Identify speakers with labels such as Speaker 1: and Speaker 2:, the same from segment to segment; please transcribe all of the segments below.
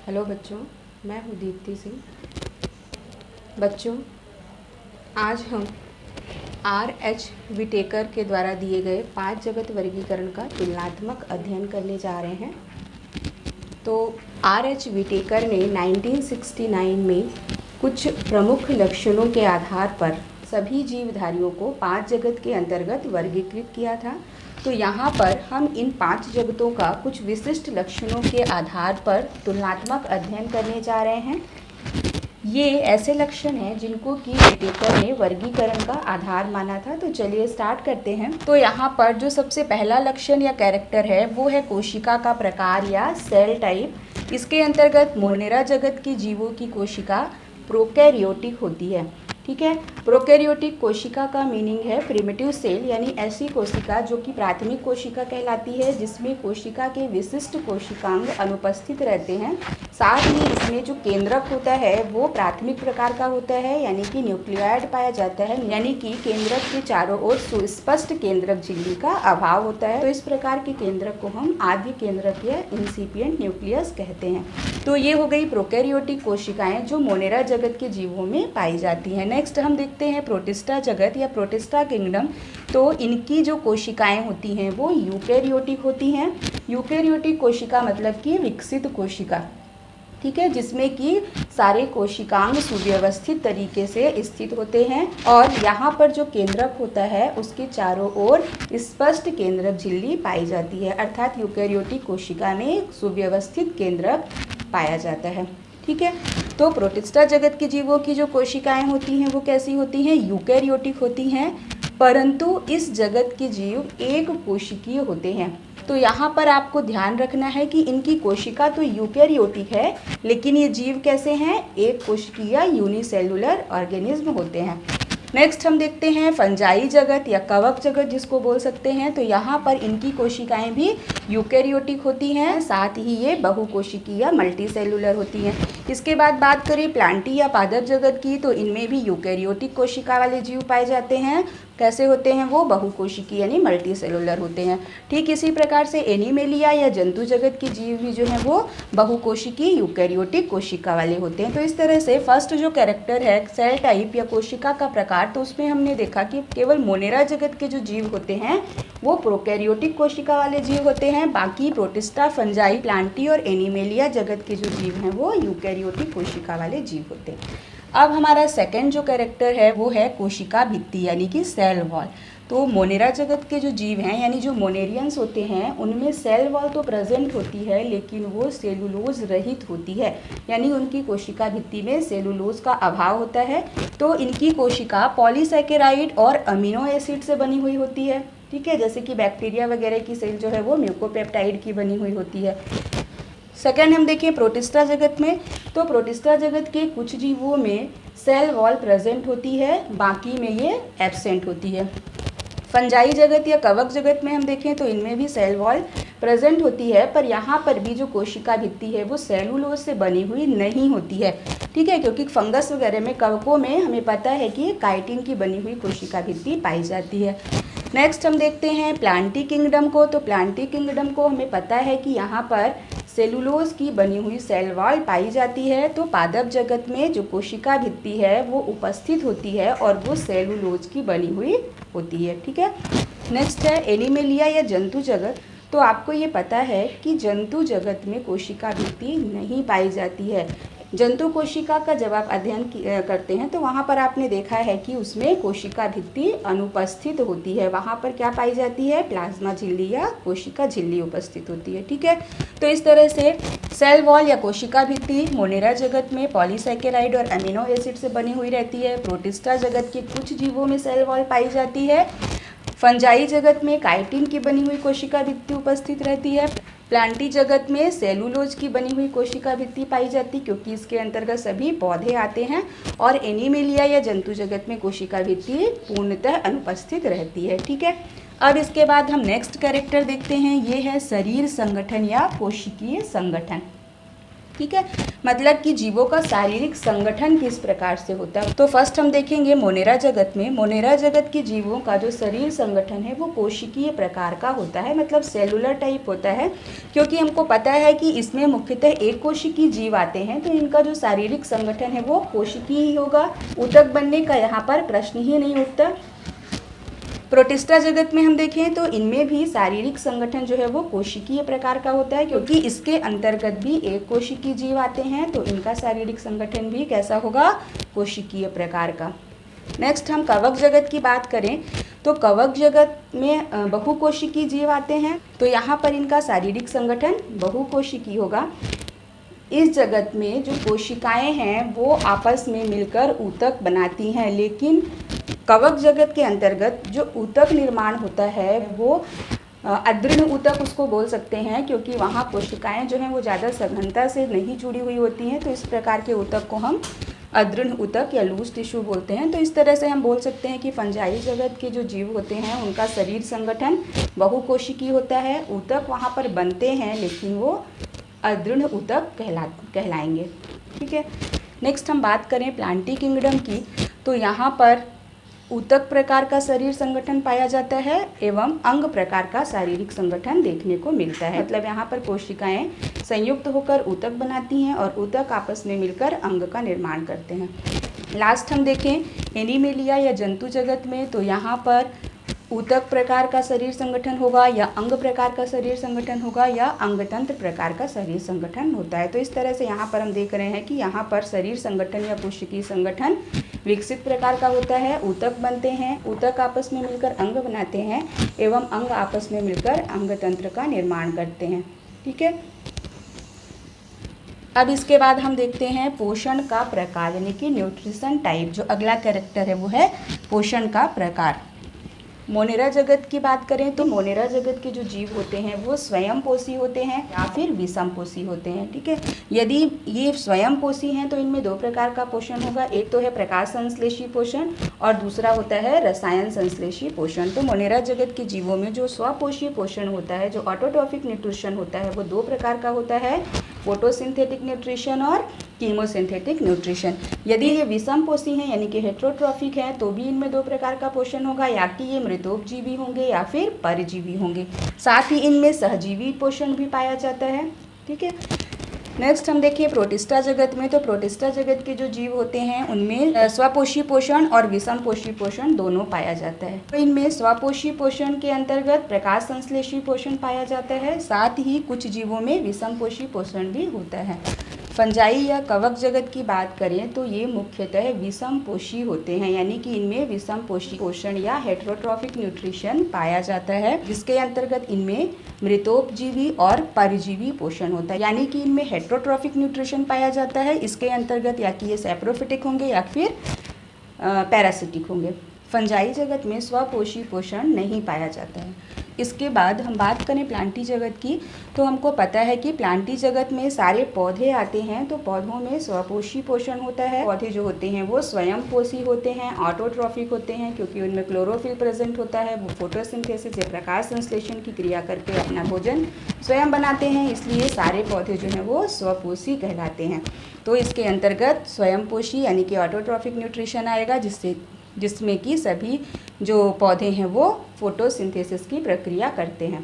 Speaker 1: Hello बच्चों, मैं हूँ दीप्ति सिंह। बच्चों, आज हम R.H. विटेकर के द्वारा दिए गए 5 जगत वर्गीकरण का तुलनात्मक अध्ययन करने जा रहे हैं। तो R.H. विटेकर ने 1969 में कुछ प्रमुख लक्षणों के आधार पर सभी जीवधारियों को 5 जगत के अंतर्गत वर्गीकृत किया था। तो यहाँ पर हम इन 5 जगतों का कुछ विशिष्ट लक्षणों के आधार पर तुलनात्मक अध्ययन करने जा रहे हैं। ये ऐसे लक्षण हैं जिनको कि विटेकर ने वर्गीकरण का आधार माना था। तो चलिए स्टार्ट करते हैं। तो यहाँ पर जो सबसे पहला लक्षण या कैरेक्टर है वो है कोशिका का प्रकार या सेल टाइप। इसके अंतर्गत मोनेरा जगत की जीवों की कोशिका प्रोकैरियोटिक होती है। ठीक है, प्रोकैरियोटिक कोशिका का मीनिंग है प्रिमिटिव सेल, यानी ऐसी कोशिका जो कि प्राथमिक कोशिका कहलाती है, जिसमें कोशिका के विशिष्ट कोशिकांग अनुपस्थित रहते हैं। साथ ही इसमें जो केंद्रक होता है वो प्राथमिक प्रकार का होता है, यानी कि न्यूक्लियोइड पाया जाता है, यानी कि केंद्रक के चारों ओर सुस्पष्ट केंद्रक झिल्ली का अभाव होता है। तो इस प्रकार के केंद्रक को हम आद्य केंद्रक या इंसिपिएंट न्यूक्लियस कहते हैं। तो ये हो गई प्रोकैरियोटिक कोशिकाएं जो मोनेरा जगत के जीवों में पाई जाती हैं। नेक्स्ट हम देखते हैं प्रोटिस्टा जगत या प्रोटिस्टा किंगडम। तो इनकी जो कोशिकाएं होती हैं वो यूकैरियोटिक होती हैं। यूकैरियोटिक कोशिका मतलब कि विकसित कोशिका, ठीक है, जिसमें कि सारे कोशिकांग सुव्यवस्थित तरीके से स्थित होते हैं और यहाँ पर जो केंद्रक होता है उसके चारों ओर स्पष्ट केंद्रक झिल्ली पाई जाती है। अर्थात यूकैरियोटिक कोशिका में सुव्यवस्थित केंद्रक पाया जाता है। ठीक है, तो प्रोटिस्टा जगत के जीवों की जो कोशिकाएं होती हैं वो कैसी होती हैं? यूकैरियोटिक होती हैं, परंतु इस जगत के जीव एक कोशिकीय होते हैं। तो यहाँ पर आपको ध्यान रखना है कि इनकी कोशिका तो यूकैरियोटिक है, लेकिन ये जीव कैसे हैं? एक कोशिकीय यूनिसेलुलर ऑर्गेनिज्म होते हैं। नेक्स्ट हम देखते हैं फंजाई जगत या कवक जगत जिसको बोल सकते हैं। तो यहाँ पर इनकी कोशिकाएं भी यूकैरियोटिक होती हैं, साथ ही ये बहुकोशिकीय या मल्टीसेलुलर होती हैं। इसके बाद बात करें प्लांटी या पादप जगत की, तो इनमें भी यूकैरियोटिक कोशिका वाले जीव पाए जाते हैं। कैसे होते हैं वो? बहुकोशिकीय यानी मल्टी सेलुलर होते हैं। ठीक इसी प्रकार से एनिमेलिया या जंतु जगत के जीव भी जो हैं वो बहुकोशिकीय यूकैरियोटिक कोशिका वाले होते हैं। तो इस तरह से फर्स्ट जो कैरेक्टर है सेल टाइप या कोशिका का प्रकार, तो उसमें हमने देखा कि केवल मोनेरा जगत के जो जीव होते हैं वो प्रोकैरियोटिक कोशिका वाले जीव होते हैं, बाकी प्रोटिस्टा, फंजाई, प्लांटी और एनिमेलिया जगत के जो जीव हैं वो यूकैरियोटिक कोशिका वाले जीव होते हैं। अब हमारा सेकंड जो कैरेक्टर है वो है कोशिका भित्ति यानी कि सेल वॉल। तो मोनेरा जगत के जो जीव हैं यानी जो मोनेरियंस होते हैं उनमें सेल वॉल तो प्रेजेंट होती है, लेकिन वो सेलुलोज रहित होती है, यानी उनकी कोशिका भित्ति में सेलुलोज का अभाव होता है। तो इनकी कोशिका पॉलीसैकेराइड और अमीनो एसिड से बनी हुई होती है। ठीक है, जैसे कि बैक्टीरिया वगैरह की सेल जो है वो म्यूकोपेप्टाइड की बनी हुई होती है। सेकेंड हम देखें प्रोटिस्टा जगत में, तो प्रोटिस्टा जगत के कुछ जीवों में सेल वॉल प्रेजेंट होती है, बाकी में ये एब्सेंट होती है। फंजाई जगत या कवक जगत में हम देखें तो इनमें भी सेल वॉल प्रेजेंट होती है, पर यहाँ पर भी जो कोशिका भित्ति है वो सेलुलोज से बनी हुई नहीं होती है। ठीक है, क्योंकि फंगस वगैरह में, कवकों में हमें पता है कि काइटिन की बनी हुई कोशिका भित्ति पाई जाती है। नेक्स्ट हम देखते हैं प्लांटी किंगडम को। तो प्लांटी किंगडम को हमें पता है कि यहाँ पर सेलुलोज की बनी हुई सेल वॉल पाई जाती है। तो पादप जगत में जो कोशिका भित्ति है वो उपस्थित होती है और वो सेलुलोज की बनी हुई होती है। ठीक है, नेक्स्ट है एनिमेलिया या जंतु जगत। तो आपको ये पता है कि जंतु जगत में कोशिका भित्ति नहीं पाई जाती है। जंतु कोशिका का जब आप अध्ययन करते हैं तो वहाँ पर आपने देखा है कि उसमें कोशिका भित्ति अनुपस्थित होती है। वहाँ पर क्या पाई जाती है? प्लाज्मा झिल्ली या कोशिका झिल्ली उपस्थित होती है। ठीक है, तो इस तरह से सेल वॉल या कोशिका भित्ति मोनेरा जगत में पॉलीसैकेराइड और अमीनो एसिड से बनी हुई रहती है। प्रोटिस्टा जगत के कुछ जीवों में सेल वॉल पाई जाती है। फंजाई जगत में काइटिन की बनी हुई कोशिका भित्ति उपस्थित रहती है। प्लांटी जगत में सेलुलोज की बनी हुई कोशिका भित्ति पाई जाती, क्योंकि इसके अंतर्गत सभी पौधे आते हैं। और एनिमेलिया या जंतु जगत में कोशिका भित्ति पूर्णतः अनुपस्थित रहती है। ठीक है, अब इसके बाद हम नेक्स्ट कैरेक्टर देखते हैं, ये है शरीर संगठन या कोशिकीय संगठन। ठीक है, मतलब कि जीवों का शारीरिक संगठन किस प्रकार से होता है। तो फर्स्ट हम देखेंगे मोनेरा जगत में। मोनेरा जगत के जीवों का जो शरीर संगठन है वो कोशिकीय प्रकार का होता है, मतलब सेलुलर टाइप होता है, क्योंकि हमको पता है कि इसमें मुख्यतः एक कोशिकीय जीव आते हैं, तो इनका जो शारीरिक संगठन है वो कोशिकीय ही होगा। ऊतक बनने का यहाँ पर प्रश्न ही नहीं उठता। प्रोटिस्टा जगत में हम देखें तो इनमें भी शारीरिक संगठन जो है वो कोशिकीय प्रकार का होता है, क्योंकि इसके अंतर्गत भी एक कोशिकीय जीव आते हैं, तो इनका शारीरिक संगठन भी कैसा होगा, कोशिकीय प्रकार का। नेक्स्ट हम कवक जगत की बात करें तो कवक जगत में बहुकोशिकीय जीव आते हैं, तो यहाँ पर इनका शारीरिक संगठन बहुकोशिकीय होगा। इस जगत में जो कोशिकाएं हैं वो आपस में मिलकर ऊतक बनाती हैं, लेकिन कवक जगत के अंतर्गत जो ऊतक निर्माण होता है वो अदृढ़ ऊतक उसको बोल सकते हैं, क्योंकि वहाँ कोशिकाएं जो हैं वो ज़्यादा सघनता से नहीं जुड़ी हुई होती हैं, तो इस प्रकार के ऊतक को हम अदृढ़ ऊतक या लूज टिश्यू बोलते हैं। तो इस तरह से हम बोल सकते हैं कि फंजाई जगत के जो जीव होते हैं उनका शरीर संगठन बहुकोशिकीय होता है, ऊतक वहाँ पर बनते हैं लेकिन वो अदृढ़ ऊतक कहलाएंगे। ठीक है, नेक्स्ट हम बात करें प्लांटी किंगडम की, तो यहाँ पर ऊतक प्रकार का शरीर संगठन पाया जाता है एवं अंग प्रकार का शारीरिक संगठन देखने को मिलता है, मतलब यहाँ पर कोशिकाएं संयुक्त होकर ऊतक बनाती हैं और ऊतक आपस में मिलकर अंग का निर्माण करते हैं। लास्ट हम देखें एनिमेलिया या जंतु जगत में, तो यहाँ पर ऊतक प्रकार का शरीर संगठन होगा या अंग प्रकार का शरीर संगठन होगा या अंगतंत्र प्रकार का शरीर संगठन होता है। तो इस तरह से यहाँ पर हम देख रहे हैं कि यहाँ पर शरीर संगठन या कोशिकीय संगठन विकसित प्रकार का होता है, ऊतक बनते हैं, ऊतक आपस में मिलकर अंग बनाते हैं एवं अंग आपस में मिलकर अंगतंत्र का निर्माण करते हैं। ठीक है, अब इसके बाद हम देखते हैं पोषण का प्रकार यानी कि न्यूट्रिशन टाइप। जो अगला कैरेक्टर है वो है पोषण का प्रकार। मोनेरा जगत की बात करें तो मोनेरा जगत के जो जीव होते हैं वो स्वयं पोषी होते हैं या फिर विषम पोषी होते हैं। ठीक है, यदि ये स्वयं पोषी हैं तो इनमें दो प्रकार का पोषण होगा, एक तो है प्रकाश संश्लेषी पोषण और दूसरा होता है रसायन संश्लेषी पोषण। तो मोनेरा जगत के जीवों में जो स्वपोषी पोषण होता है, जो ऑटोट्रॉफिक न्यूट्रिशन होता है, वो दो प्रकार का होता है, फोटोसिंथेटिक न्यूट्रिशन और कीमोसिंथेटिक न्यूट्रिशन। यदि ये विषम पोषी हैं यानी कि हेट्रोट्रॉफिक है तो भी इनमें दो प्रकार का पोषण होगा, या कि ये मृतोपजीवी होंगे या फिर परजीवी होंगे। साथ ही इनमें सहजीवी पोषण भी पाया जाता है। ठीक है, नेक्स्ट हम देखिए प्रोटिस्टा जगत में, तो प्रोटिस्टा जगत के जो जीव होते हैं उनमें स्वपोषी पोषण और विषम पोषी पोषण दोनों पाया जाता है। तो इनमें स्वपोषी पोषण के अंतर्गत प्रकाश संश्लेषी पोषण पाया जाता है, साथ ही कुछ जीवों में विषम पोषी पोषण भी होता है। फंजाई या कवक जगत की बात करें तो ये मुख्यतः विषम पोषी होते हैं, यानी कि इनमें विषम पोषी पोषण या हेट्रोट्रॉफिक न्यूट्रिशन पाया जाता है, जिसके अंतर्गत इनमें मृतोपजीवी और परजीवी पोषण होता है। यानी कि इनमें हेट्रोट्रॉफिक न्यूट्रिशन पाया जाता है, इसके अंतर्गत या कि ये सैप्रोफिटिक होंगे या फिर पैरासिटिक होंगे। फंजाई जगत में स्वपोषी पोषण नहीं पाया जाता है। इसके बाद हम बात करें प्लांटी जगत की, तो हमको पता है कि प्लांटी जगत में सारे पौधे आते हैं, तो पौधों में स्वपोषी पोषण होता है। पौधे जो होते हैं वो स्वयं पोषी होते हैं, ऑटोट्रॉफिक होते हैं, क्योंकि उनमें क्लोरोफिल प्रेजेंट होता है। वो फोटोसिंथेसिस या प्रकाश संश्लेषण की क्रिया करके अपना भोजन स्वयं बनाते हैं, इसलिए सारे पौधे जो हैं वो स्वपोषी कहलाते हैं। तो इसके अंतर्गत स्वयं पोषी यानी कि ऑटोट्रॉफिक न्यूट्रिशन आएगा, जिसमें कि सभी जो पौधे हैं वो फोटोसिंथेसिस की प्रक्रिया करते हैं।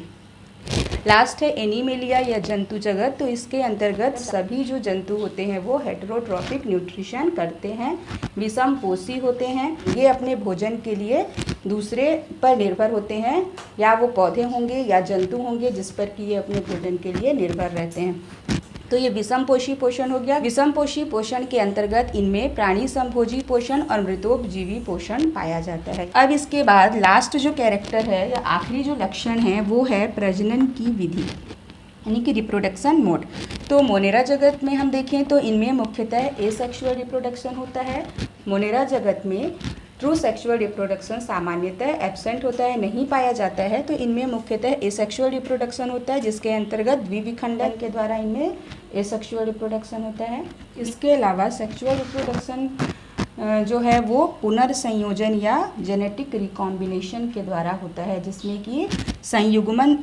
Speaker 1: लास्ट है एनिमेलिया या जंतु जगत, तो इसके अंतर्गत सभी जो जंतु होते हैं वो हेट्रोट्रॉफिक न्यूट्रिशन करते हैं, विषम पोषी होते हैं। ये अपने भोजन के लिए दूसरे पर निर्भर होते हैं, या वो पौधे होंगे या जंतु होंगे जिस पर कि ये अपने भोजन के लिए निर्भर रहते हैं। तो ये विषम पोषी पोषण हो गया। विषम पोषी पोषण के अंतर्गत इनमें प्राणी संभोजी पोषण और मृतोपजीवी पोषण पाया जाता है। अब इसके बाद लास्ट जो कैरेक्टर है या आखिरी जो लक्षण है वो है प्रजनन की विधि यानी कि रिप्रोडक्शन मोड। तो मोनेरा जगत में हम देखें तो इनमें मुख्यतः एसेक्सुअल रिप्रोडक्शन होता है। मोनेरा जगत में ट्रू सेक्सुअल रिप्रोडक्शन सामान्यतः एब्सेंट होता है, नहीं पाया जाता है। तो इनमें मुख्यतः एसेक्सुअल रिप्रोडक्शन होता है, जिसके अंतर्गत द्विविखंडन के द्वारा इनमें एसेक्सुअल रिप्रोडक्शन होता है। इसके अलावा सेक्सुअल रिप्रोडक्शन जो है वो पुनर्संयोजन या जेनेटिक रिकॉम्बिनेशन के द्वारा होता है, जिसमें कि संयुग्मन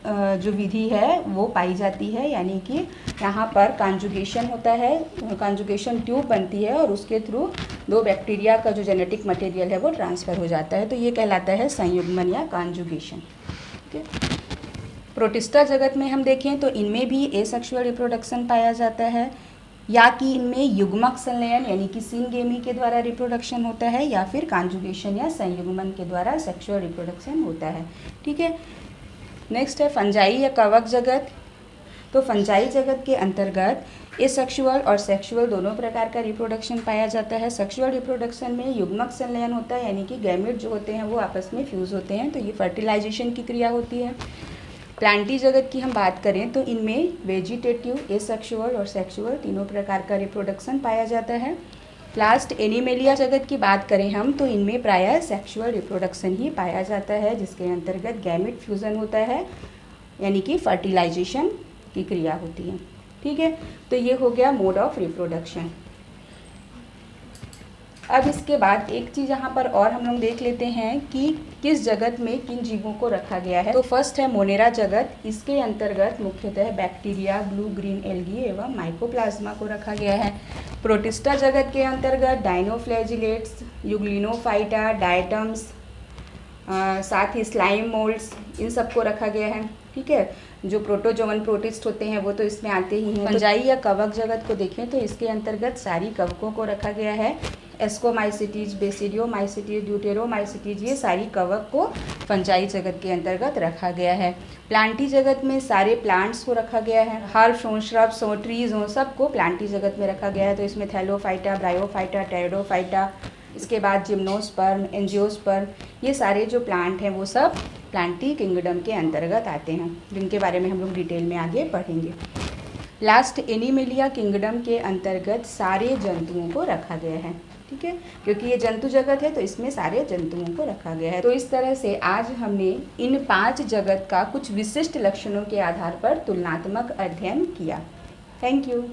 Speaker 1: जो विधि है वो पाई जाती है, यानी कि यहाँ पर कॉन्जुगेशन होता है, कॉन्जुगेशन ट्यूब बनती है और उसके थ्रू 2 बैक्टीरिया का जो जेनेटिक मटेरियल है वो ट्रांसफ़र हो जाता है, तो ये कहलाता है संयुग्मन या कॉन्जुगेशन। ठीक है। प्रोटिस्टा जगत में हम देखें तो इनमें भी एसेक्सुअल रिप्रोडक्शन पाया जाता है, या कि इनमें युग्मक संलयन यानी कि सिनगेमी के द्वारा रिप्रोडक्शन होता है, या फिर कॉन्जुगेशन या संयुग्मन के द्वारा सेक्सुअल रिप्रोडक्शन होता है। ठीक है। नेक्स्ट है फंजाई या कवक जगत। तो फंजाई जगत के अंतर्गत एसेक्सुअल और सेक्सुअल दोनों प्रकार का रिप्रोडक्शन पाया जाता है। सेक्सुअल रिप्रोडक्शन में युग्मक संलयन होता है, यानी कि गैमेट जो होते हैं वो आपस में फ्यूज़ होते हैं, तो ये फर्टिलाइजेशन की क्रिया होती है। प्लांटी जगत की हम बात करें तो इनमें वेजिटेटिव, एसेक्सुअल और सेक्सुअल तीनों प्रकार का रिप्रोडक्शन पाया जाता है। लास्ट एनिमेलिया जगत की बात करें हम तो इनमें प्रायः सेक्सुअल रिप्रोडक्शन ही पाया जाता है, जिसके अंतर्गत गैमेट फ्यूज़न होता है, यानी कि फर्टिलाइजेशन की क्रिया होती है। ठीक है। तो ये हो गया मोड ऑफ रिप्रोडक्शन। अब इसके बाद एक चीज़ यहाँ पर और हम लोग देख लेते हैं कि किस जगत में किन जीवों को रखा गया है। तो फर्स्ट है मोनेरा जगत। इसके अंतर्गत मुख्यतः बैक्टीरिया, ब्लू ग्रीन एल्गी एवं माइकोप्लाज्मा को रखा गया है। प्रोटिस्टा जगत के अंतर्गत डायनोफ्लैजिलेट्स, यूग्लिनोफाइटा, डायटम्स, साथ ही स्लाइम मोल्ड्स, इन सबको रखा गया है। ठीक है। जो प्रोटोजोवन प्रोटिस्ट होते हैं वो तो इसमें आते ही हैं। फंजाई या कवक जगत को देखें तो इसके अंतर्गत सारी कवकों को रखा गया है। एस्कोमाइसिटीज, बेसिडियोमाइसिटीज, ड्यूटेरोमाइसिटीज, ये सारी कवक को फंजाई जगत के अंतर्गत रखा गया है। प्लांटी जगत में सारे प्लांट्स को रखा गया है। हर्ब्स हों, श्रब्स हों, ट्रीज हों, सबको प्लांटी जगत में रखा गया है। तो इसमें थैलोफाइटा, ब्रायोफाइटा, टेरिडोफाइटा, इसके बाद जिम्नोस्पर्म, एंजियोस्पर्म, ये सारे जो प्लांट हैं वो सब प्लांटी किंगडम के अंतर्गत आते हैं, जिनके बारे में हम लोग डिटेल में आगे पढ़ेंगे। लास्ट एनिमेलिया किंगडम के अंतर्गत सारे जंतुओं को रखा गया है। ठीक है। क्योंकि ये जंतु जगत है तो इसमें सारे जंतुओं को रखा गया है। तो इस तरह से आज हमने इन 5 जगत का कुछ विशिष्ट लक्षणों के आधार पर तुलनात्मक अध्ययन किया। Thank you.